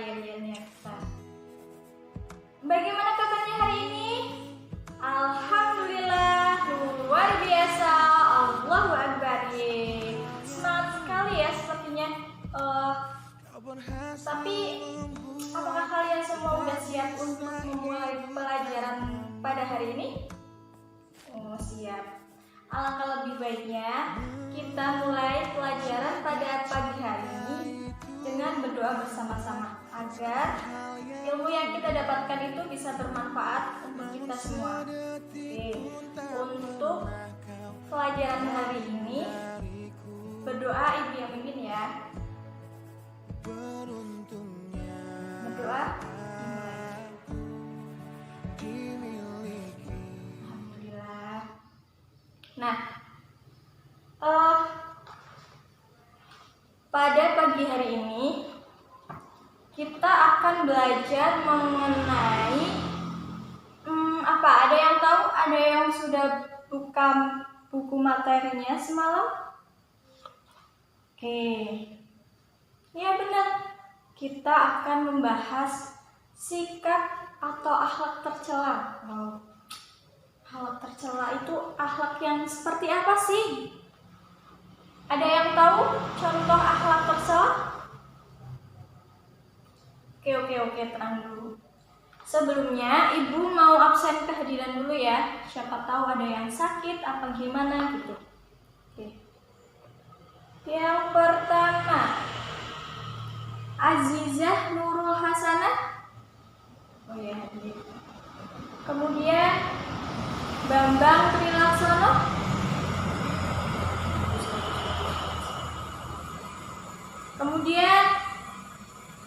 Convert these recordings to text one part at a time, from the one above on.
ya Neta. Bagaimana kabarnya hari ini? Alhamdulillah, luar biasa, Allahu Akbar. Semangat sekali ya sepertinya. Tapi apakah kalian semua udah siap untuk memulai pelajaran pada hari ini? Oh, siap. Alangkah lebih baiknya kita mulai pelajaran pada pagi hari ini dengan berdoa bersama-sama agar ilmu yang kita dapatkan itu bisa bermanfaat untuk kita semua. Oke, untuk pelajaran hari ini berdoa Ibu yang mimpin ya. Berdoa dimulai. Alhamdulillah. Nah, pada pagi hari ini kita akan belajar mengenai apa? Ada yang tahu? Ada yang sudah buka buku materinya semalam? Oke, ya benar. Kita akan membahas sikap atau akhlak tercela. Akhlak tercela itu akhlak yang seperti apa sih? Ada yang tahu contoh akhlak tercela? Oke, tenang dulu. Sebelumnya, Ibu mau absen kehadiran dulu ya. Siapa tahu ada yang sakit apa gimana gitu. Oke. Yang pertama, Azizah Nurul Hasanah. Oh ya, hadir. Kemudian Bambang Trilaksono. Kemudian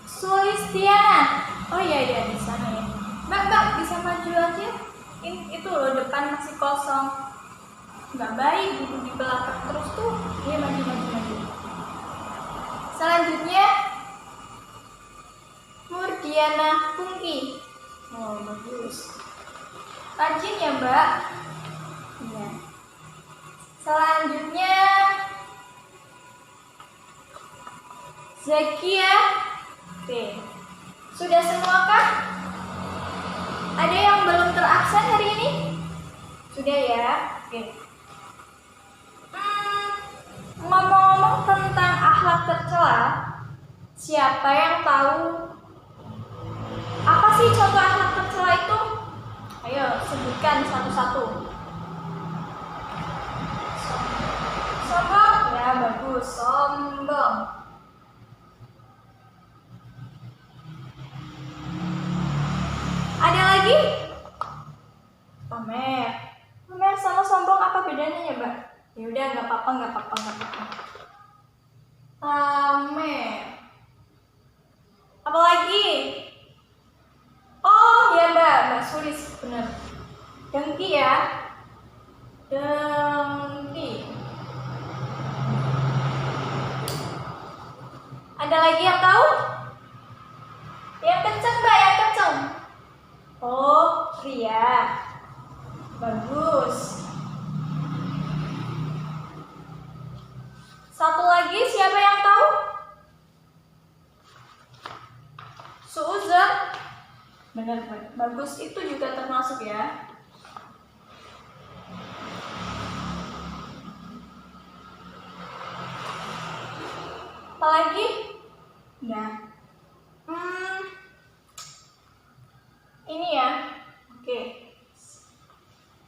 Sulistiana. Oh iya di sana ya. Mbak bisa maju aja. Itu loh depan masih kosong. Nggak baik duduk di belakang terus tuh. Iya maju. Selanjutnya Murdiana Pungki. Oh bagus. Rajin ya Mbak. Iya. Selanjutnya Zakia. Oke. Sudah semua kah? Ada yang belum terabsen hari ini? Sudah ya? Oke. Ngomong-ngomong tentang akhlak tercela, siapa yang tahu apa sih contoh akhlak tercela itu? Ayo sebutkan satu-satu. Sombong? Ya bagus, sombong. Ada lagi? Pamer. Pamer sama sombong apa bedanya ya, Mbak? Ya udah, nggak apa-apa. Pamer. Apa lagi? Oh ya Mbak Sulis, benar. Dengki ya. Dengki. Ada lagi yang tahu? Yang kenceng Mbak, yang kenceng. Oh, ria. Bagus. Satu lagi, siapa yang tahu? Suuzon. Benar. Bagus, itu juga termasuk ya. Apa lagi? Nah. Ini ya. Oke.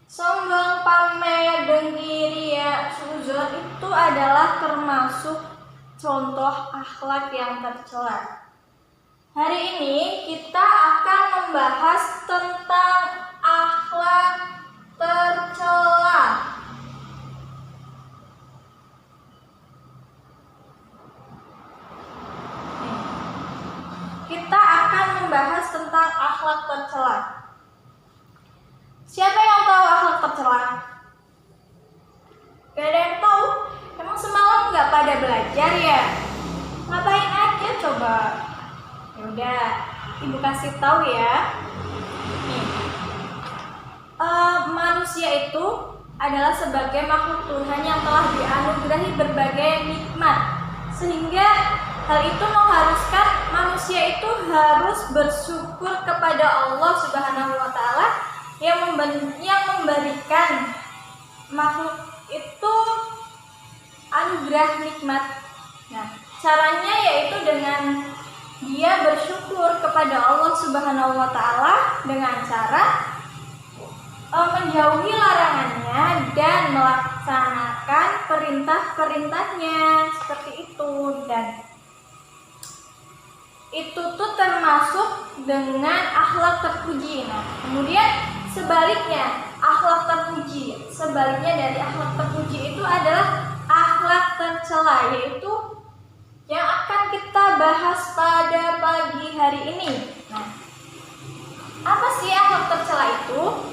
Sombong, pamer, dengki, ria, suuzon itu adalah termasuk contoh akhlak yang tercela. Hari ini kita akan membahas tentang akhlak tercela. Kita akan membahas tentang akhlak tercela. Siapa yang tahu akhlak tercela? Gak ada yang tahu? Emang semalam gak pada belajar ya? Ngapain aja coba? Yaudah, Ibu kasih tahu ya. Nih, manusia itu adalah sebagai makhluk Tuhan yang telah dianugerahi berbagai nikmat, sehingga Hal itu mengharuskan manusia itu harus bersyukur kepada Allah Subhanahu wa Ta'ala yang memberikan makhluk itu anugerah nikmat. Nah, caranya yaitu dengan dia bersyukur kepada Allah Subhanahu wa Ta'ala dengan cara menjauhi larangannya dan melaksanakan perintah-perintahnya, seperti itu. Dan itu tuh termasuk dengan akhlak terpuji. Nah, kemudian sebaliknya akhlak terpuji, sebaliknya dari akhlak terpuji itu adalah akhlak tercela, yaitu yang akan kita bahas pada pagi hari ini. Nah, apa sih akhlak tercela itu?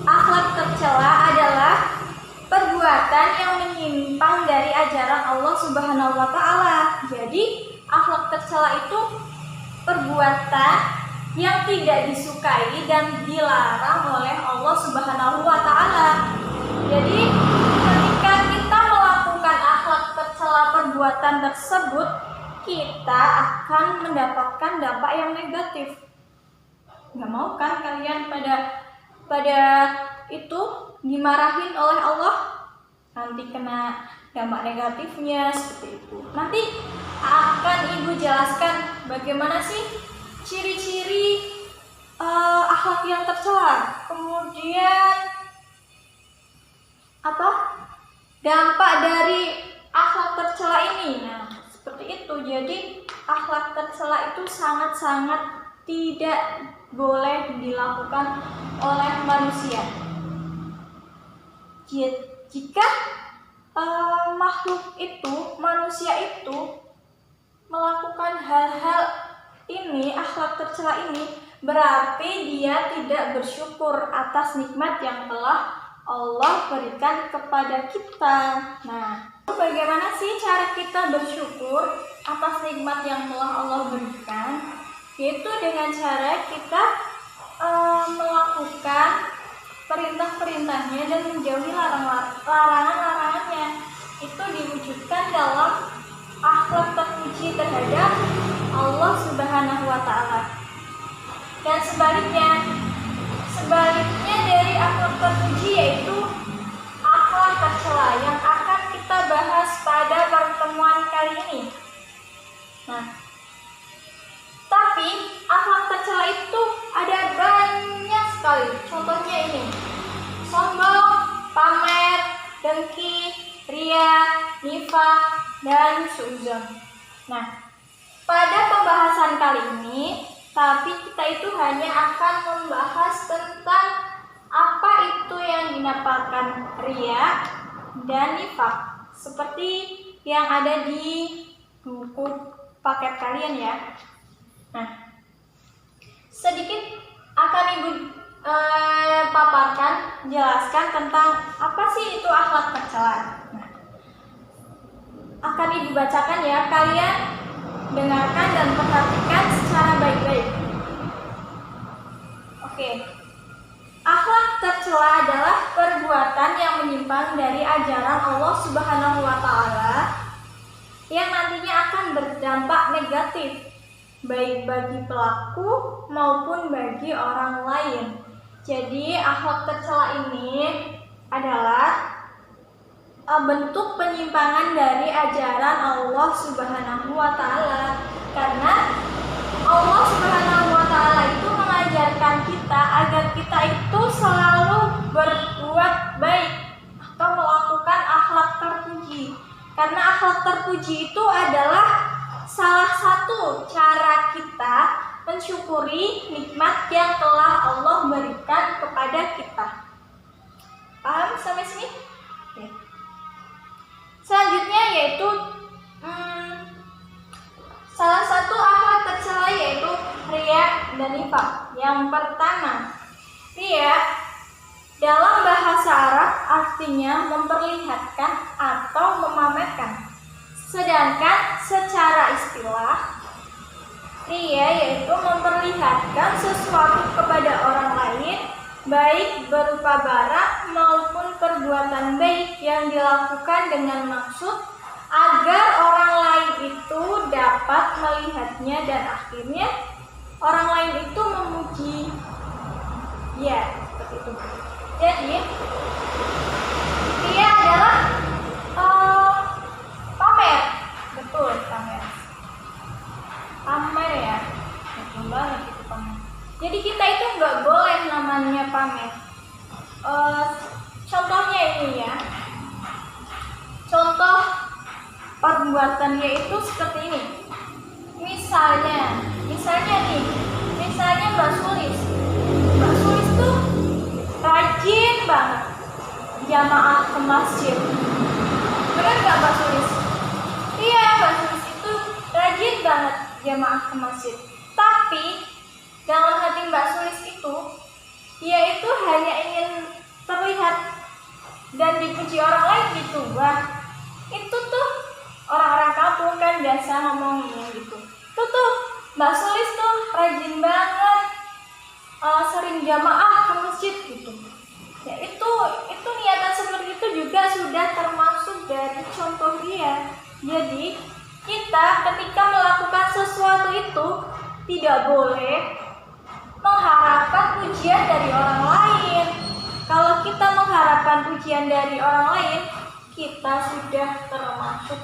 Akhlak tercela adalah perbuatan yang menyimpang dari ajaran Allah Subhanahu wa Ta'ala. Jadi akhlak tercela itu perbuatan yang tidak disukai dan dilarang oleh Allah Subhanahu wa Ta'ala. Jadi ketika kita melakukan akhlak tercela perbuatan tersebut, kita akan mendapatkan dampak yang negatif. Nggak mau kan kalian pada itu dimarahin oleh Allah, nanti kena dampak negatifnya seperti itu. Nanti akan Ibu jelaskan bagaimana sih ciri-ciri akhlak yang tercela, kemudian apa dampak dari akhlak tercela ini. Nah, seperti itu. Jadi akhlak tercela itu sangat-sangat tidak boleh dilakukan oleh manusia. Jika makhluk itu, manusia itu melakukan hal-hal ini, akhlak tercela ini, berarti dia tidak bersyukur atas nikmat yang telah Allah berikan kepada kita. Nah, bagaimana sih cara kita bersyukur atas nikmat yang telah Allah berikan? Yaitu dengan cara kita melakukan perintah-perintahnya dan menjauhi larangan-larangannya. Itu diwujudkan dalam akhlak terpuji terhadap Allah Subhanahu wa Ta'ala. Dan sebaliknya dari akhlak terpuji yaitu akhlak tercela yang akan kita bahas pada pertemuan kali ini. Nah, tapi akhlak tercela itu ada banyak sekali. Contohnya ini: sombong, pamer, dengki, ria, nifaq, dan suudzon. Nah, pada pembahasan kali ini, tapi kita itu hanya akan membahas tentang apa itu yang dinamakan ria dan nifaq, seperti yang ada di buku paket kalian ya. Nah, sedikit akan Ibu paparkan, jelaskan tentang apa sih itu akhlak tercela. Nah, akan Ibu bacakan ya, kalian dengarkan dan perhatikan secara baik-baik. Oke. Akhlak tercela adalah perbuatan yang menyimpang dari ajaran Allah Subhanahu wa Ta'ala yang nantinya akan berdampak negatif baik bagi pelaku maupun bagi orang lain. Jadi akhlak tercela ini adalah bentuk penyimpangan dari ajaran Allah Subhanahu wa Ta'ala, karena Allah Subhanahu wa Ta'ala itu mengajarkan kita agar kita itu selalu berbuat baik atau melakukan akhlak terpuji. Karena akhlak terpuji itu adalah salah satu cara kita mensyukuri nikmat yang telah Allah berikan kepada kita. Paham sampai sini? Oke. Selanjutnya yaitu salah satu akhlak tercela yaitu ria dan nifaq. Yang pertama, ria dalam bahasa Arab artinya memperlihatkan atau memamerkan. Sedangkan secara istilah, ria yaitu memperlihatkan sesuatu kepada orang lain, baik berupa barang maupun perbuatan baik yang dilakukan dengan maksud agar orang lain itu dapat melihatnya dan akhirnya orang lain itu memuji. Ya, seperti itu. Jadi dia adalah pamer. Betul, pamer. Pamer ya, betul banget itu pamer. Jadi kita itu nggak boleh namanya pamer. Contohnya ini ya, contoh perbuatan yaitu seperti ini. Misalnya Mbak Sulis tuh rajin banget jamaah ke masjid. Benar nggak Mbak Sulis? Iya, Mbak Sulis itu rajin banget jamaah ke masjid. Tapi dalam hati Mbak Sulis itu, dia itu hanya ingin terlihat dan dipuji orang lain gitu. Wah, itu tuh orang-orang kampung kan biasa ngomongnya gitu. Tuh Mbak Sulis tuh rajin banget, sering jamaah ke masjid gitu. Ya itu niatan seperti itu juga sudah termasuk dari contoh dia. Jadi kita ketika melakukan sesuatu itu tidak boleh mengharapkan pujian dari orang lain. Kalau kita mengharapkan pujian dari orang lain, kita sudah termasuk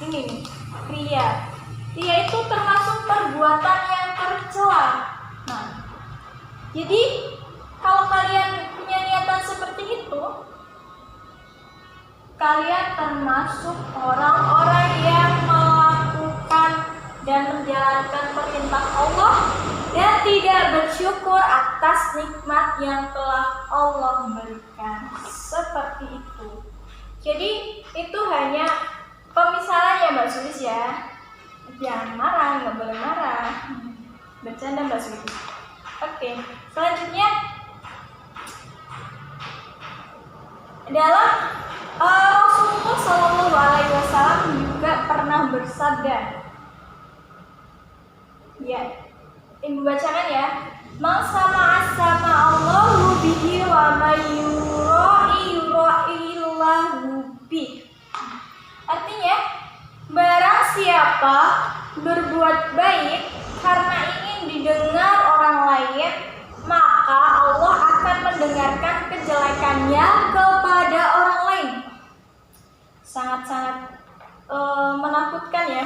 ini nih, ria. Ria itu termasuk perbuatan yang tercela. Nah, jadi kalau kalian punya niatan seperti itu, kalian termasuk orang-orang yang melakukan dan menjalankan perintah Allah dan tidak bersyukur atas nikmat yang telah Allah berikan. Seperti itu. Jadi itu hanya pemisalannya Mbak Sulis ya. Jangan marah, nggak boleh marah. Bercanda Mbak Sulis. Oke, selanjutnya dalam Rasulullah SAW juga pernah bersabda. Ya, Ibu bacakan ya. Man sama'a Allahu bihi wa may yura'illahu bih. Artinya, barang siapa berbuat baik karena ingin didengar orang lain, maka Allah akan mendengarkan kejelekannya kepada orang lain. Sangat-sangat menakutkan ya.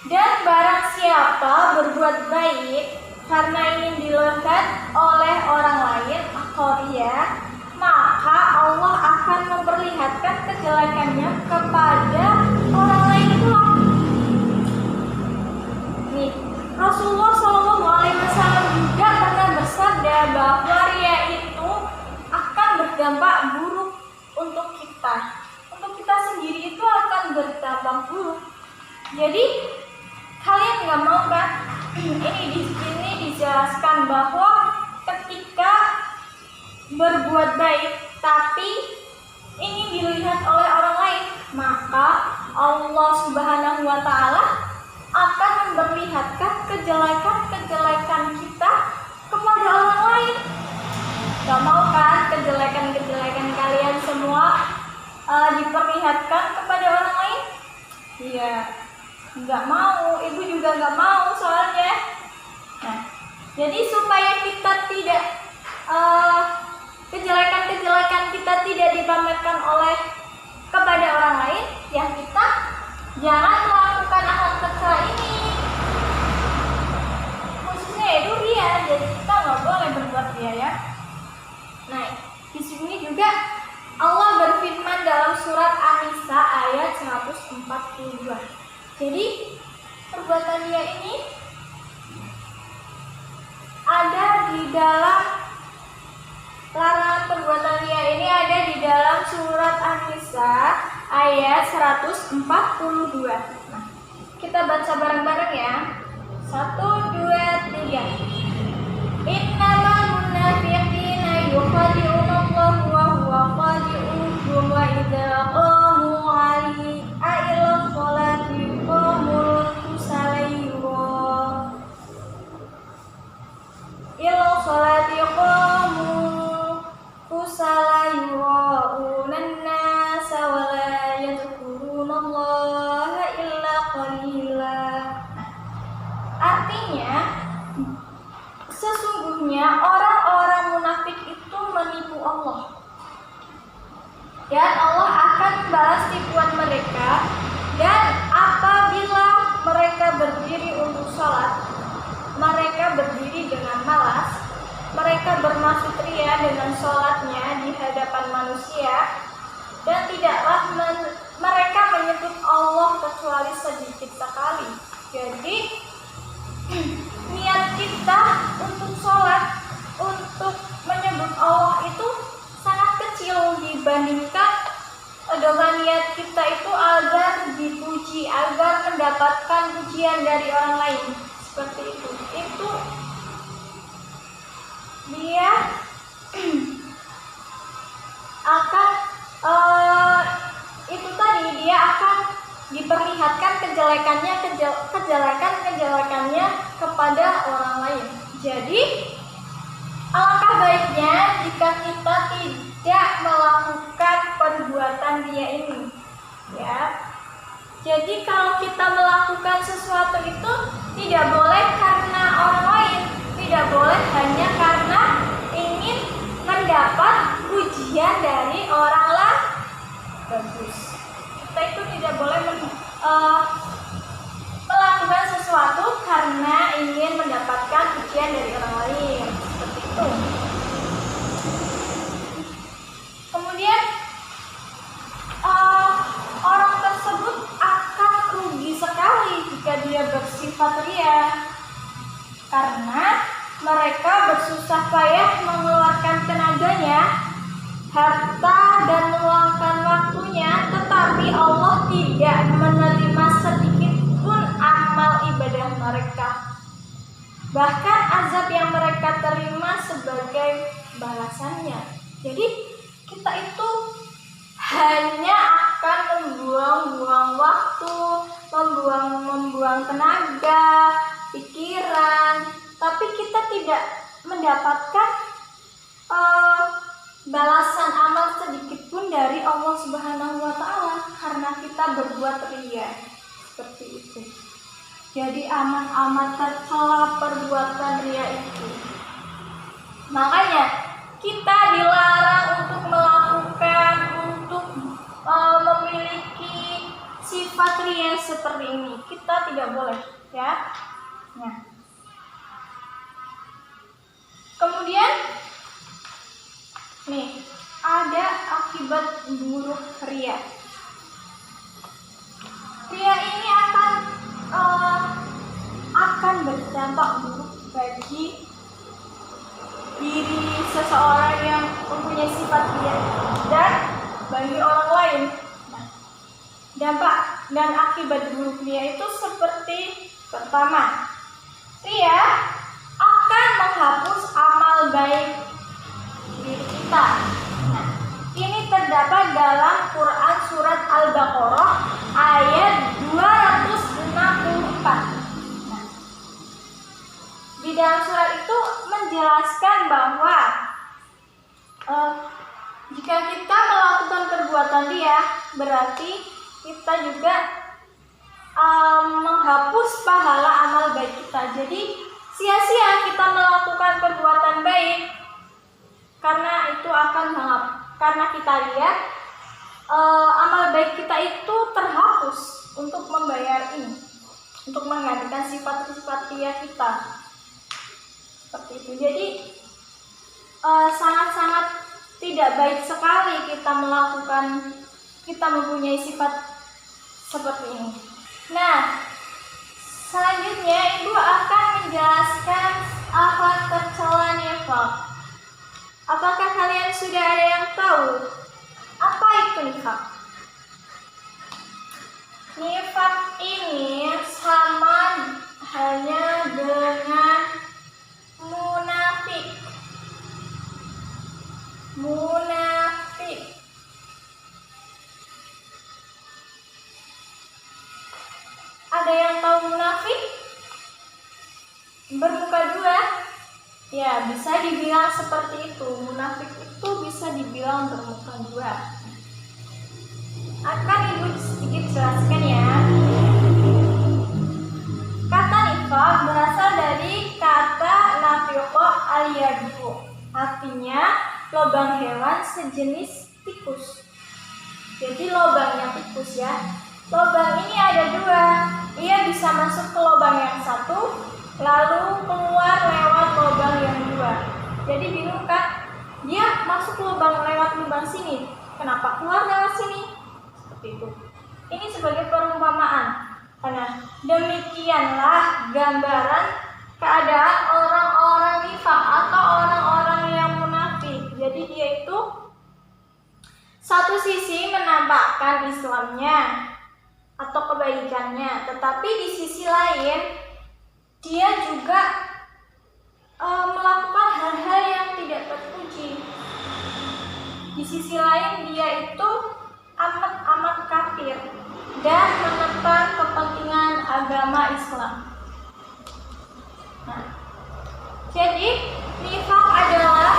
Dan barang siapa berbuat baik karena ingin dilihat oleh orang lain, maka Allah akan memperlihatkan kejelekannya kepada orang lain pula. Nih, Rasulullah SAW juga pernah bersabda bahwa ria itu akan berdampak buruk untuk kita. Untuk kita sendiri itu akan berdampak buruk. Jadi kalian nggak mau kan? Ini di sini dijelaskan bahwa ketika berbuat baik tapi ingin dilihat oleh orang lain, maka Allah Subhanahu wa Ta'ala akan memperlihatkan kejelekan-kejelekan kita kepada orang lain. Gak mau kan kejelekan-kejelekan kalian semua diperlihatkan kepada orang lain? Iya, nggak mau. Ibu juga nggak mau soalnya. Nah, jadi supaya kita tidak kejelekan-kejelekan kita tidak dipamerkan oleh kepada orang lain, ya kita jangan melakukan hal kecil ini. Khususnya itu ria, jadi kita nggak boleh berbuat ria ya. Nah, di sini juga Allah berfirman dalam surat An-Nisa ayat 142. Jadi perbuatan ria ini ada di dalam larangan perbuatan ria ini ada di dalam surat An-Nisa ayat 142. Nah, kita baca bareng-bareng ya. 1, 2, 3. Innamal munafiqina yukhadi'una Allah wa huwa khadi'uhum wa idza qamu 'ila sholati qamu kusalaira. Ila sholati qamu kusalaira unan nasa wa la yadhkuruna Allah Allah. Dan Allah akan membalas tipuan mereka. Dan apabila mereka berdiri untuk sholat, mereka berdiri dengan malas, mereka bermaksud ria dengan sholatnya di hadapan manusia, dan tidaklah mereka menyebut Allah kecuali sedikit sekali. Jadi niat kita untuk sholat, untuk menyebut Allah itu sangat kecil dibandingkan dengan niat kita itu agar dipuji, agar mendapatkan pujian dari orang lain. Seperti itu dia akan itu tadi dia akan diperlihatkan kejelekannya kepada orang lain. Jadi alangkah baiknya jika kita tidak melakukan perbuatan ria ini, ya. Jadi kalau kita melakukan sesuatu itu tidak boleh karena orang lain, tidak boleh hanya karena ingin mendapat pujian dari orang lain. Bagus. Kita itu tidak boleh melakukan sesuatu karena ingin mendapatkan pujian dari orang lain. Seperti itu. Kemudian orang tersebut akan rugi sekali jika dia bersifat ria, karena mereka bersusah payah mengeluarkan tenaganya, harta dan meluangkan waktunya, tetapi Allah tidak menerima sedikit pun amal ibadah mereka. Bahkan azab yang mereka terima sebagai balasannya. Jadi kita itu hanya akan membuang-buang waktu, membuang tenaga, pikiran, tapi kita tidak mendapatkan balasan amal sedikit pun dari Allah Subhanahu wa Ta'ala karena kita berbuat ria. Seperti itu. Jadi amat tercela perbuatan ria itu. Makanya kita dilarang untuk melakukan, untuk memiliki sifat ria seperti ini. Kita tidak boleh, ya. Nah. Kemudian nih, ada akibat buruk ria. Ria ini akan berdampak buruk bagi diri seseorang yang mempunyai sifat ria dan bagi orang lain. Nah, dampak dan akibat buruk ria itu seperti pertama, ria akan menghapus amal baik diri kita. Nah, ini terdapat dalam Quran surat Al-Baqarah ayat 264. Nah, di dalam surat itu menjelaskan bahwa jika kita melakukan perbuatan ria, berarti kita juga menghapus pahala amal baik kita. Jadi sia-sia kita melakukan perbuatan baik, karena itu akan karena kita lihat amal baik kita itu terhapus untuk membayar ini, untuk menggantikan sifat-sifat ria kita. Seperti itu. Jadi sangat-sangat tidak baik sekali kita mempunyai sifat seperti ini. Nah, selanjutnya Ibu akan menjelaskan akhlak tercela nifaq. Apakah kalian sudah ada yang tahu apa itu nifaq? Nifaq ini sama hanya dengan munafik. Ada yang tahu munafik? Bermuka dua? Ya, bisa dibilang seperti itu. Munafik itu bisa dibilang bermuka dua. Akan Ibu sedikit jelaskan ya. Kata nifaq berasal dari kata nafiqa al-yadu. Artinya lubang hewan sejenis tikus. Jadi lubangnya tikus ya. Lubang ini ada dua. Ia bisa masuk ke lubang yang satu, lalu keluar lewat lubang yang dua. Jadi bingung kan? Dia masuk lubang lewat lubang sini, kenapa keluar lewat sini? Seperti itu. Ini sebagai perumpamaan. Karena demikianlah gambaran keadaan orang-orang nifaq atau orang-orang yang munafik. Jadi dia itu satu sisi menampakkan Islamnya atau kebaikannya, tetapi di sisi lain dia juga melakukan hal-hal yang tidak terpuji. Di sisi lain dia itu amat kafir dan menentang kepentingan agama Islam. Nah, jadi nifaq adalah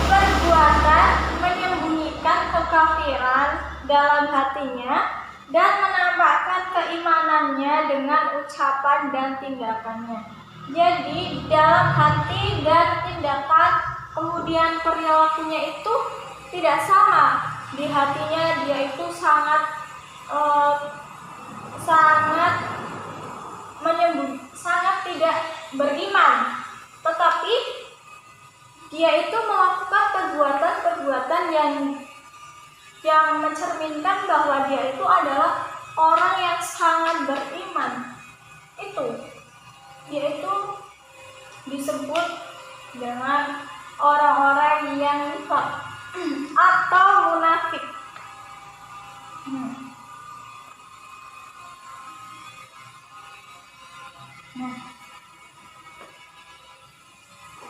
perbuatan menyembunyikan kekafiran dalam hatinya dan menampakkan keimanannya dengan ucapan dan tindakannya. Jadi dalam hati dan tindakan kemudian perilakunya itu tidak sama. Di hatinya dia itu sangat sangat tidak beriman, tetapi dia itu melakukan perbuatan-perbuatan yang mencerminkan bahwa dia itu adalah orang yang sangat beriman. Dia itu disebut dengan orang-orang yang nifaq atau munafik.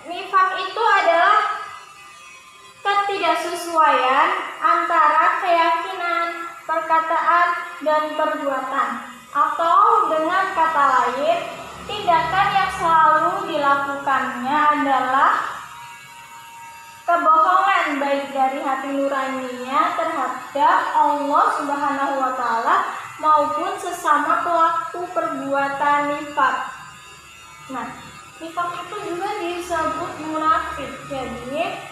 Nifaq itu adalah ketidaksesuaian antara keyakinan, perkataan, dan perbuatan. Atau dengan kata lain, tindakan yang selalu dilakukannya adalah kebohongan baik dari hati nuraninya terhadap Allah Subhanahu wa Ta'ala maupun sesama pelaku perbuatan nifaq. Nah, nifaq itu juga disebut munafik. Jadi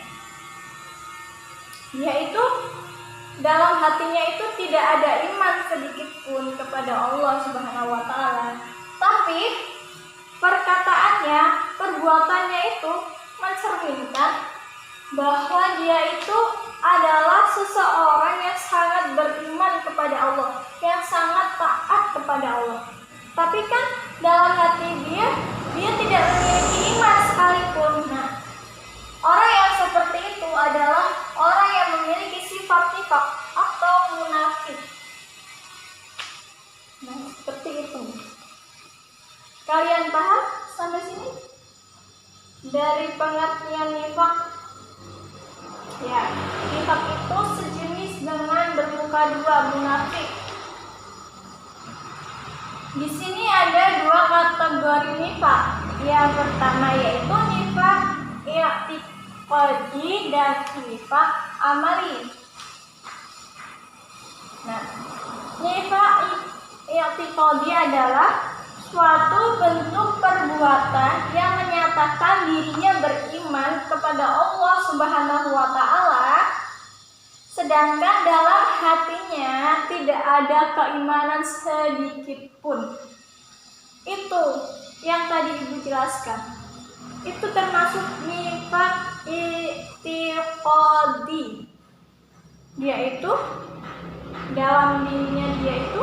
dia itu dalam hatinya itu tidak ada iman sedikit pun kepada Allah Subhanahu wa Ta'ala. Tapi perkataannya, perbuatannya itu mencerminkan bahwa dia itu adalah seseorang yang sangat beriman kepada Allah, yang sangat taat kepada Allah. Tapi kan dalam hati dia tidak memiliki iman sekalipun. Nah, orang yang seperti itu adalah orang yang memiliki sifat nifaq atau munafik. Nah, seperti itu. Kalian paham sampai sini? Dari pengertian nifaq, ya, nifaq itu sejenis dengan bermuka dua, munafik. Di sini ada dua kategori nifaq. Yang pertama yaitu nifaq i'tiqadi dan nifaq amali. Nah, nifaq i'tiqadi adalah suatu bentuk perbuatan yang menyatakan dirinya beriman kepada Allah Subhanahu wa Ta'ala, sedangkan dalam hatinya tidak ada keimanan sedikit pun. Itu yang tadi Ibu jelaskan. Itu termasuk nifaq i'tiqadi. Dia itu dalam dirinya dia itu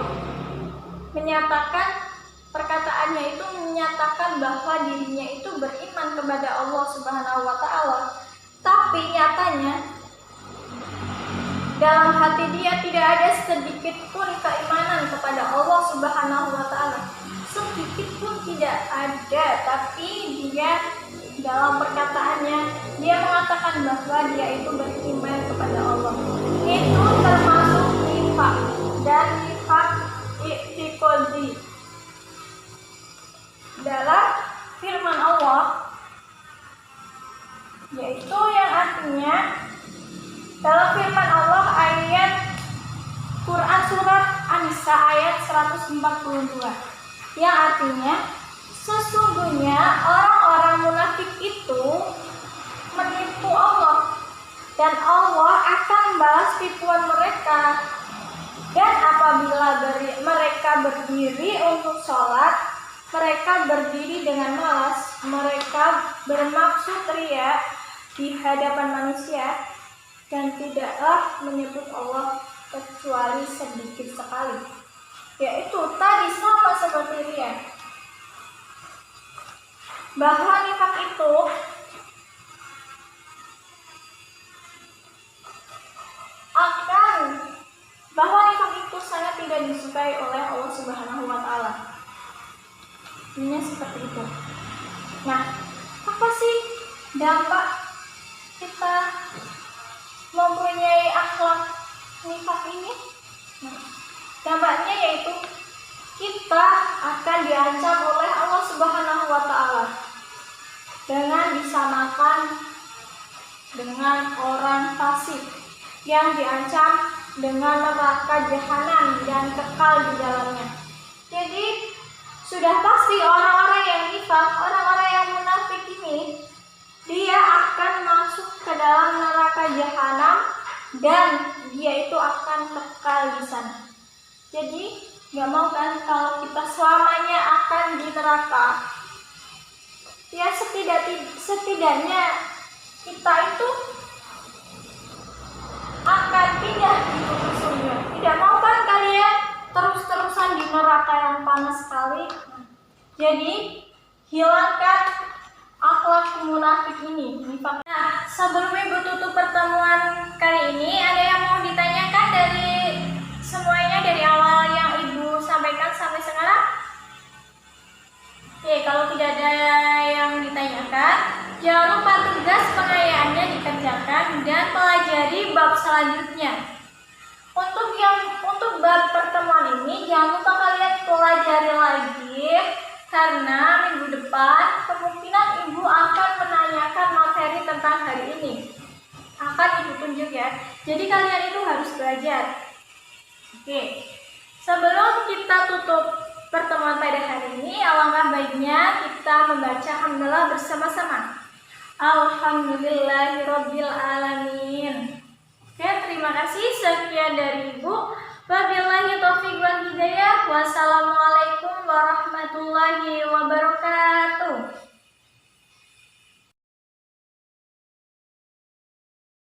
menyatakan, perkataannya itu menyatakan bahwa dirinya itu beriman kepada Allah Subhanahu wa Ta'ala. Tapi nyatanya dalam hati dia tidak ada sedikit pun keimanan kepada Allah Subhanahu wa Ta'ala. Sedikit pun tidak ada, tapi dia dalam perkataannya dia mengatakan bahwa dia itu beriman kepada Allah. Itu termasuk nifaq dan nifaq i'tiqadi. Dalam firman Allah, yaitu yang artinya dalam firman Allah ayat Quran surat An-Nisa ayat 142, yang artinya sesungguhnya orang-orang munafik itu menipu Allah dan Allah akan membalas tipuan mereka. Dan apabila mereka berdiri untuk sholat, mereka berdiri dengan malas, mereka bermaksud riya di hadapan manusia, dan tidaklah menyebut Allah kecuali sedikit sekali, yaitu tadi sama seperti riya. Bahwa nifak itu sangat tidak disukai oleh Allah Subhanahu wa Ta'ala. Ini seperti itu. Nah, apa sih dampak kita mempunyai akhlak nifak ini? Nah, dampaknya yaitu kita akan diancam oleh Allah Subhanahu wa Ta'ala dengan disamakan dengan orang fasik yang diancam dengan neraka jahanam dan kekal di dalamnya. Jadi sudah pasti orang-orang yang nifak, orang-orang yang munafik ini, dia akan masuk ke dalam neraka jahanam dan dia itu akan kekal di sana. Jadi nggak mau kan kalau kita selamanya akan di neraka? Ya setidaknya kita itu akan pindah di surga. Tidak mau kan kalian terus-terusan di neraka yang panas sekali? Jadi hilangkan akhlak munafik ini. Nah, sebelum Ibu tutup pertemuan kali ini, ada yang mau ditanyakan dari semuanya dari awal yang Ibu sampaikan sampai sekarang? Oke, kalau tidak ada yang ditanyakan, jangan lupa tugas pengayaannya dikerjakan dan pelajari bab selanjutnya. Untuk bab pertemuan ini jangan lupa kalian pelajari lagi, karena minggu depan kemungkinan Ibu akan menanyakan materi tentang hari ini. Akan Ibu tunjuk ya. Jadi kalian itu harus belajar. Oke. Sebelum kita tutup pertemuan pada hari ini, alangkah baiknya kita membaca hamdalah bersama-sama. Alhamdulillahirabbil alamin. Oke, terima kasih. Sekian dari Ibu. Wabillahi taufiq wal hidayah. Wassalamualaikum